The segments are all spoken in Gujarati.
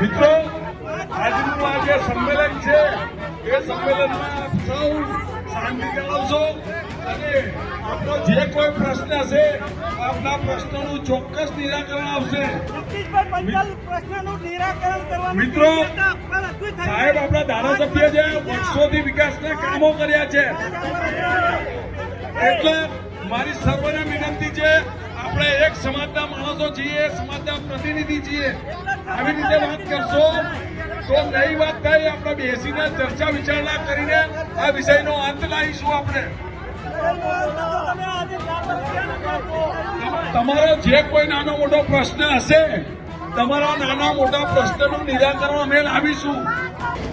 મિત્રો આજનું આ જે સંમેલન છે એ સંમેલનમાં સૌ શાંતિ જાળવશો અને આપનો જે કોઈ પ્રશ્ન હશે આપના પ્રશ્નોનું ચોક્કસ નિરાકરણ આવશે. મિત્રો સાહેબ આપણા ધારાસભ્ય છે, વર્ષોથી વિકાસના કામો કર્યા છે, એટલે મારી સર્વને વિનંતી છે આપણે એક સમાજના માણસો છીએ, સમાજના પ્રતિનિધિ છીએ, આવી રીતે વાત કરશો તો નવી વાત થાય. આપણે બેસીને ચર્ચા વિચારણા કરીને આ વિષયનો અંત લાવીશું. આપણે તમારો જે કોઈ નાનો મોટો પ્રશ્ન હશે, તમારા નાના મોટા પ્રશ્નનું નિરાકરણ અમે લાવીશું.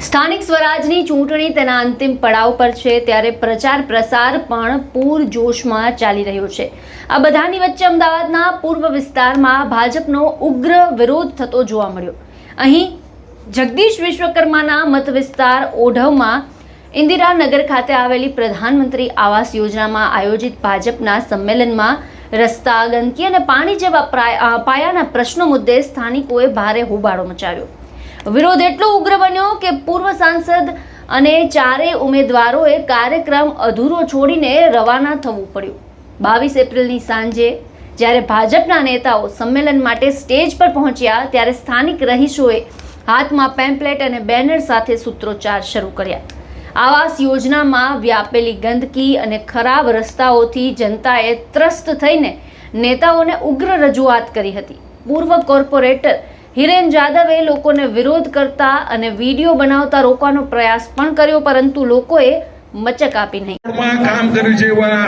સ્થાનિક સ્વરાજની ચૂંટણી તેના અંતિમ પડાવ પર છે, ત્યારે પ્રચાર પ્રસાર પણ પૂરજોશમાં ચાલી રહ્યો છે. આ બધાની વચ્ચે અમદાવાદના પૂર્વ વિસ્તારમાં ભાજપનો ઉગ્ર વિરોધ થતો જોવા મળ્યો. અહીં જગદીશ વિશ્વકર્માના મત વિસ્તાર ઓઢવમાં ઇન્દિરાનગર ખાતે આવેલી પ્રધાનમંત્રી આવાસ યોજનામાં આયોજિત ભાજપના સંમેલનમાં રસ્તા, ગંદકી અને પાણી જેવા પાયાના પ્રશ્નો મુદ્દે સ્થાનિકોએ ભારે હોબાળો મચાવ્યો. વિરોધ એટલો ઉગ્ર બન્યો કે પૂર્વ સાંસદ અને ચારેય ઉમેદવારોએ કાર્યક્રમ અધૂરો છોડીને રવાના થવું પડ્યું. 22 એપ્રિલની સાંજે જ્યારે ભાજપના નેતાઓ સંમેલન માટે સ્ટેજ પર પહોંચ્યા ત્યારે સ્થાનિક રહીશોએ હાથમાં પેમ્પલેટ અને બેનર સાથે સૂત્રોચ્ચાર શરૂ કર્યા. આવાસ યોજનામાં વ્યાપેલી ગંદકી અને ખરાબ રસ્તાઓથી જનતાએ ત્રસ્ત થઈને નેતાઓને ઉગ્ર રજૂઆત કરી હતી. પૂર્વ કોર્પોરેટર હિરેન જાદવે લોકોને વિરોધ કરતા અને વિડીયો બનાવતા રોકવાનો પ્રયાસ પણ કર્યો, પરંતુ લોકોએ મચક આપી નહીં. કામ કર્યું છે એવા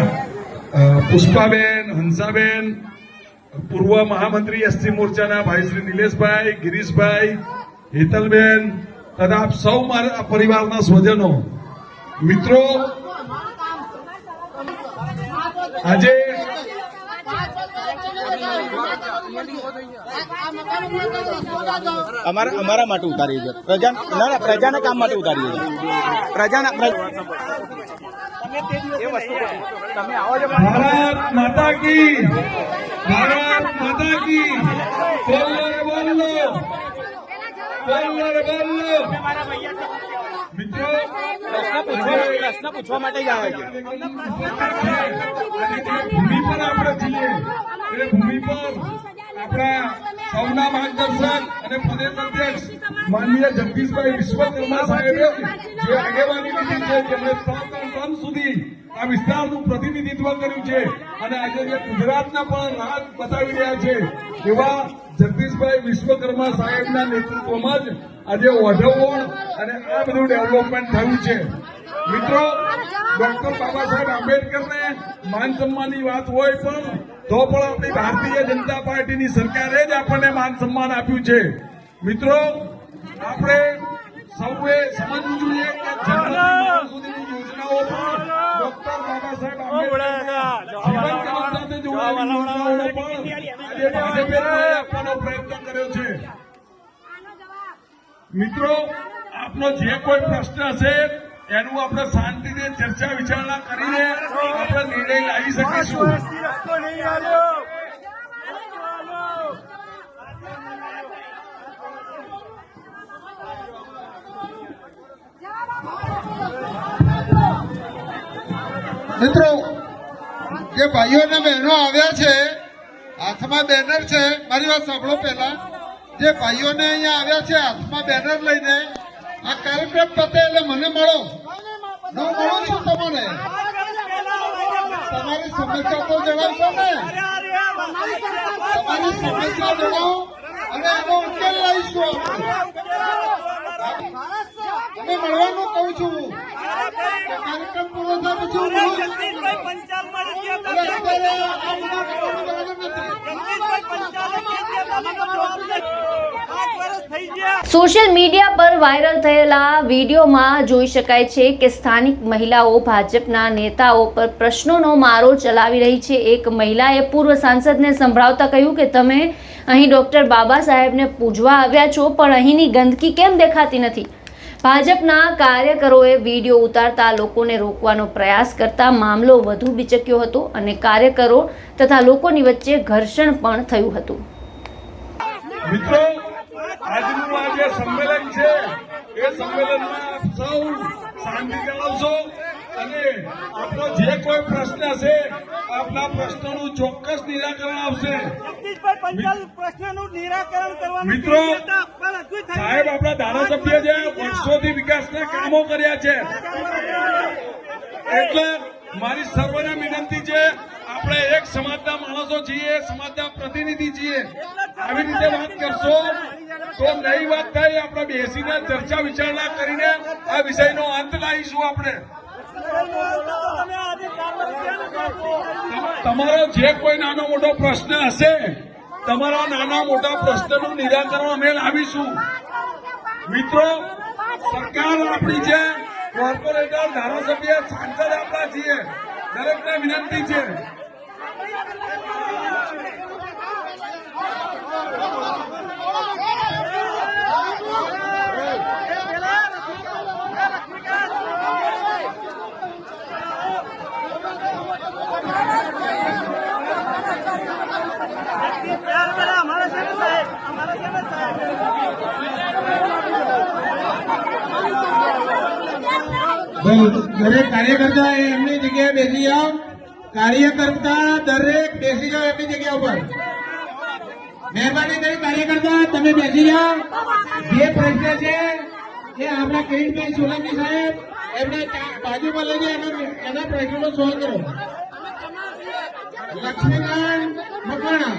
પુષ્પાબેન, હંસાબેન, પૂર્વ મહામંત્રી એસસી મોરચાના ભાઈ શ્રી નિલેશભાઈ, ગિરીશભાઈ, હેતલબેન તથા આપ સૌ મારા પરિવારના સ્વજનો, મિત્રો, આજે અમારા માટે ઉતારી છે, પ્રજાના કામ માટે ઉતારી છે, પ્રજાના ભારત માતા કી, ભારત માતા કી, બોલો મિત્રો, પ્રશ્ન પૂછવા માટે જ આવે છે. ભૂમિ પર આપણે છીએ એ ભૂમિ પર આપણા સૌના માર્ગદર્શન અને પ્રદેશ અધ્યક્ષ માનનીય જગદીશભાઈ વિશ્વકર્મા સાહેબે જે આગેવાની લીધી છે, જેમણે 3 ટર્મ સુધી આ વિસ્તારનું પ્રતિનિધિત્વ કર્યું છે અને આજે જે ગુજરાતના પણ રાજ બતાવી રહ્યા છે એવા જગદીશભાઈ વિશ્વકર્મા સાહેબના નેતૃત્વમાં જ આજે ઓઢવણ અને આ બધું ડેવલપમેન્ટ થયું છે. મિત્રો, ડોક્ટર બાબા સાહેબ આંબેડકરને માન સન્માનની વાત હોય પણ તો પણ આપણી ભારતીય જનતા પાર્ટીની સરકારે જ આપણને માન સન્માન આપ્યું છે. મિત્રો, આપણે સૌએ સમજવું જોઈએ કે જન્મથી સુધીની યોજનાઓ પણ ડોક્ટર બાબા સાહેબ આંબેડકરના જીવન કલમ સાથે જોડાયેલી યોજનાઓનો પણ આજે ભાજપે આપવાનો પ્રયત્ન કર્યો છે. મિત્રો, આપનો જે કોઈ પ્રશ્ન હશે એનું આપણે શાંતિથી ચર્ચા વિચારણા કરીને આપણે નિર્ણય લાવી શકીશું. મિત્રો, જે ભાઈઓ અને બહેનો આવ્યા છે, હાથમાં બેનર છે, મારી વાત સાંભળો. પહેલા જે ભાઈઓને અહીંયા આવ્યા છે હાથમાં બેનર લઈને, આ કાર્યક્રમ પતે એટલે મને મળો, હું મળું છું તમને. તમારી સમસ્યા તો જણાવશો ને, તમારી સમસ્યા જણાવો અને એનો ઉકેલ લાવીશું. અમે મળવાનું કહું છું. કાર્યક્રમ પૂરો થાય પછી હું સોશિયલ મીડિયા પર વાયરલ થયેલા વિડીયોમાં જોઈ શકાય છે કે સ્થાનિક મહિલાઓ ભાજપના નેતાઓ પર પ્રશ્નોનો મારો ચલાવી રહી છે. એક મહિલાએ પૂર્વ સાંસદને સંભળાવતા કહ્યું કે તમે અહીં ડોક્ટર બાબા સાહેબને પૂજવા આવ્યા છો, પણ અહીંની ગંદકી કેમ દેખાતી નથી? ભાજપના કાર્યકરોએ વિડીયો ઉતારતા લોકોને રોકવાનો પ્રયાસ કરતા મામલો વધુ બિચક્યો હતો અને કાર્યકરો તથા લોકોની વચ્ચે ઘર્ષણ પણ થયું હતું. મિત્રો, આજનું આ જે સંમેલન છે એ સંમેલનમાં આપ સૌ શાંતિ જાળવશો અને આપનો જે કોઈ પ્રશ્ન હશે આપના પ્રશ્નોનું ચોક્કસ નિરાકરણ આવશે. મિત્રો, સાહેબ આપણા ધારાસભ્ય છે, વર્ષોથી વિકાસના કામો કર્યા છે, એટલે મારી સર્વને વિનંતી છે, આપણે એક સમાજના માણસો છીએ, સમાજના પ્રતિનિધિ છીએ, આવી રીતે વાત કરશો તો નવી વાત થાય. આપણે બેસીને ચર્ચા વિચારણા કરીને આ વિષયનો અંત લાવીશું. આપણે તમારો જે કોઈ નાનો મોટો પ્રશ્ન હશે, તમારા નાના મોટા પ્રશ્નનું નિરાકરણ અમે લાવીશું. મિત્રો, સરકાર આપણી છે, કોર્પોરેટર, ધારાસભ્ય, સાંસદ આપણા છીએ, દરેકને વિનંતી છે. દરેક કાર્યકર્તા એમની જગ્યાએ બેસી જાઓ. કાર્યકર્તા દરેક બેસી જાઓ એમની જગ્યા ઉપર. મહેરબાની કરી કાર્યકર્તા તમે બેસી જાઓ. જે પ્રશ્ન છે એ આપણા કિરીટભાઈ સોલંકી સાહેબ એમને બાજુમાં લઈ જાય એના પ્રશ્નનો સોલ્વ કરો. લક્ષ્મીકાંત મકવાણા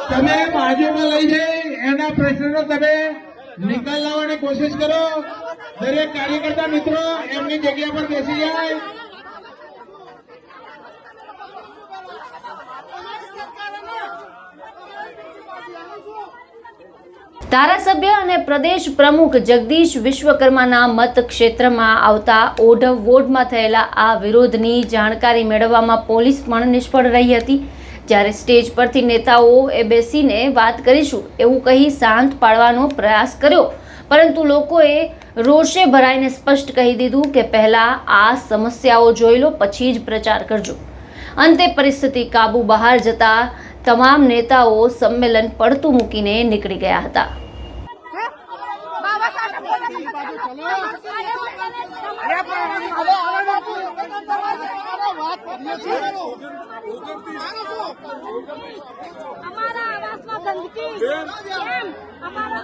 તમે બાજુમાં લઈ જઈ એના પ્રશ્નનો તમે નિકાલ લાવવાની કોશિશ કરો. દરેક કાર્યકર્તા મિત્રો એમની જગ્યા પર બેસી જાય. ધારાસભ્ય અને પ્રદેશ પ્રમુખ જગદીશ વિશ્વકર્માના મત ક્ષેત્રમાં આવતા ઓઢવ વોર્ડમાં થયેલા આ વિરોધની જાણકારી મેળવવામાં પોલીસ પણ નિષ્ફળ રહી હતી. જ્યારે સ્ટેજ પરથી નેતાઓએ બેસીને વાત કરીશું એવું કહી શાંત પાડવાનો પ્રયાસ કર્યો, પરંતુ લોકોએ રોષે ભરાઈને સ્પષ્ટ કહી દીધું કે પહેલા આ સમસ્યાઓ જોઈ લો, પછી જ પ્રચાર કરજો. અંતે પરિસ્થિતિ કાબુ બહાર જતા તમામ નેતાઓ સંમેલન પડતું મૂકીને નીકળી ગયા હતા. हमारा आवास में गंदगी केम हमारी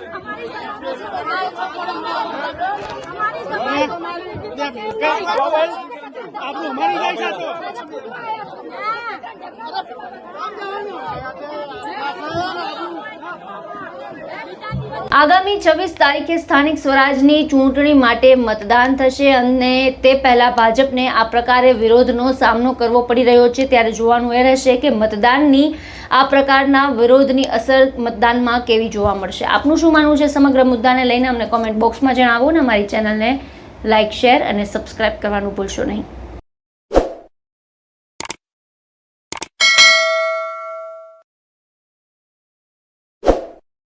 આગામી 26 તારીખે સ્થાનિક સ્વરાજની ચૂંટણી માટે મતદાન થશે અને તે પહેલા ભાજપને આ પ્રકારે વિરોધનો સામનો કરવો પડી રહ્યો છે. ત્યારે જોવાનું એ રહેશે કે મતદાનની આ પ્રકારના વિરોધની અસર મતદાનમાં કેવી જોવા મળશે. આપનું શું માનવું છે સમગ્ર મુદ્દાને લઈને અમને કોમેન્ટ બોક્સમાં જણાવો ને અમારી ચેનલને લાઇક, શેર અને સબસ્ક્રાઇબ કરવાનું ભૂલશો નહીં.